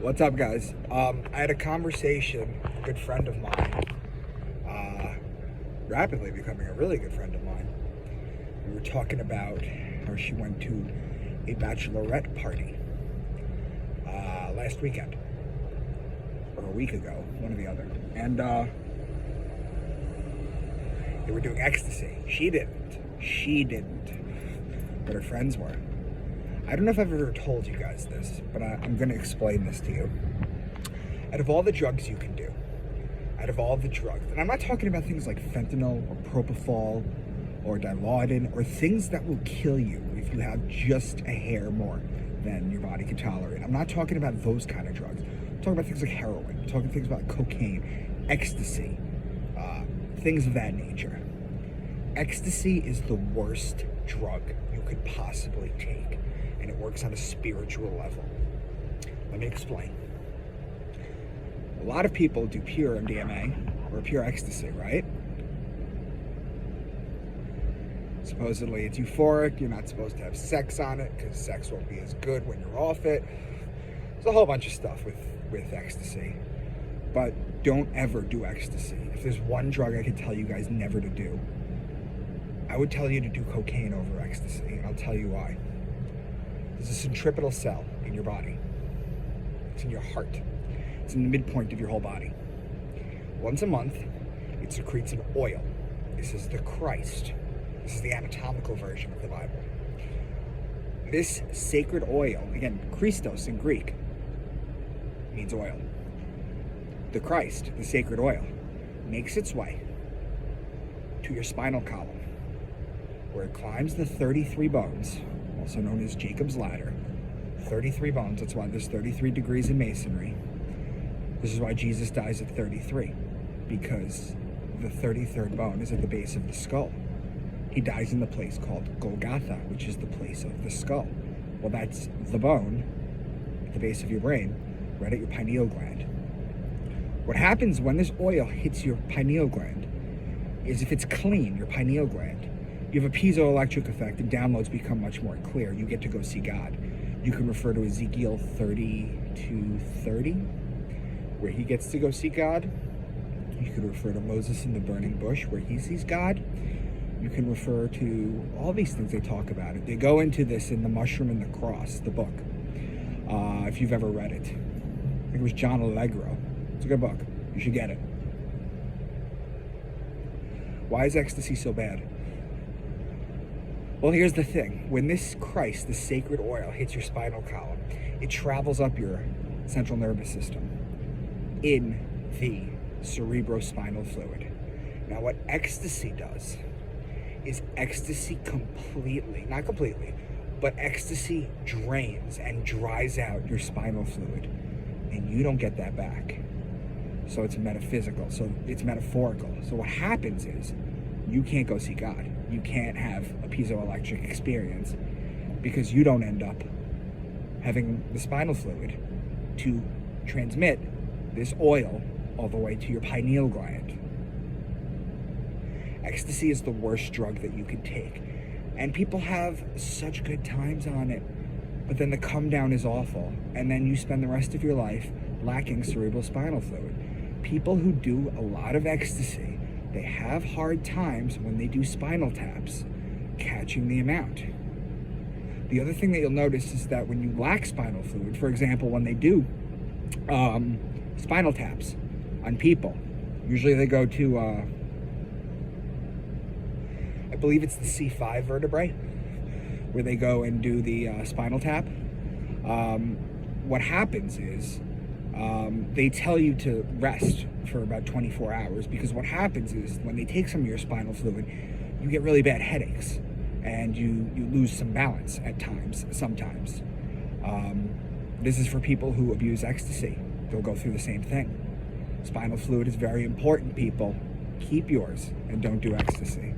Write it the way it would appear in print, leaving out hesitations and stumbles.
What's up, guys? I had a conversation with a good friend of mine, rapidly becoming a really good friend of mine. We were talking about how she went to a bachelorette party last weekend, or a week ago, one or the other. And they were doing ecstasy. She didn't, but her friends were. I don't know if I've ever told you guys this, but I'm going to explain this to you. Out of all the drugs you can do, out of all the drugs, and I'm not talking about things like fentanyl or propofol or Dilaudid or things that will kill you if you have just a hair more than your body can tolerate. I'm not talking about those kind of drugs. I'm talking about things like heroin. I'm talking things about cocaine, ecstasy, things of that nature. Ecstasy is the worst drug you could possibly take, and it works on a spiritual level. Let me explain. A lot of people do pure MDMA or pure ecstasy, right? Supposedly it's euphoric. You're not supposed to have sex on it because sex won't be as good when you're off it. There's a whole bunch of stuff with ecstasy. But don't ever do ecstasy. If there's one drug I could tell you guys never to do, I would tell you to do cocaine over ecstasy, and I'll tell you why. There's a centripetal cell in your body. It's in your heart. It's in the midpoint of your whole body. Once a month, it secretes an oil. This is the Christ. This is the anatomical version of the Bible. This sacred oil, again, Christos in Greek, means oil. The Christ, the sacred oil, makes its way to your spinal column, where it climbs the 33 bones, also known as Jacob's Ladder. 33 bones, that's why there's 33 degrees in masonry. This is why Jesus dies at 33, because the 33rd bone is at the base of the skull. He dies in the place called Golgotha, which is the place of the skull. Well, that's the bone at the base of your brain, right at your pineal gland. What happens when this oil hits your pineal gland is, if it's clean, your pineal gland, you have a piezoelectric effect and downloads become much more clear. You get to go see God. You can refer to Ezekiel 30:30, where he gets to go see God. You can refer to Moses in the burning bush, where he sees God. You can refer to all these things they talk about it. They go into this in The Mushroom and the Cross, the book, if you've ever read it. I think it was John Allegro. It's a good book. You should get it. Why is ecstasy so bad? Well, here's the thing. When this Christ, this sacred oil, hits your spinal column, it travels up your central nervous system in the cerebrospinal fluid. Now, what ecstasy does is ecstasy not completely, but ecstasy drains and dries out your spinal fluid, and you don't get that back. So it's metaphysical, so it's metaphorical. So what happens is, you can't go see God. You can't have a piezoelectric experience because you don't end up having the spinal fluid to transmit this oil all the way to your pineal gland. Ecstasy is the worst drug that you can take. And people have such good times on it, but then the come down is awful. And then you spend the rest of your life lacking cerebrospinal fluid. People who do a lot of ecstasy, they have hard times when they do spinal taps, catching the amount. The other thing that you'll notice is that when you lack spinal fluid, for example, when they do spinal taps on people, usually they go to, I believe it's the C5 vertebrae, where they go and do the spinal tap. What happens is, they tell you to rest for about 24 hours, because what happens is, when they take some of your spinal fluid, you get really bad headaches and you lose some balance at times, sometimes. This is for people who abuse ecstasy. They'll go through the same thing. Spinal fluid is very important, people. Keep yours and don't do ecstasy.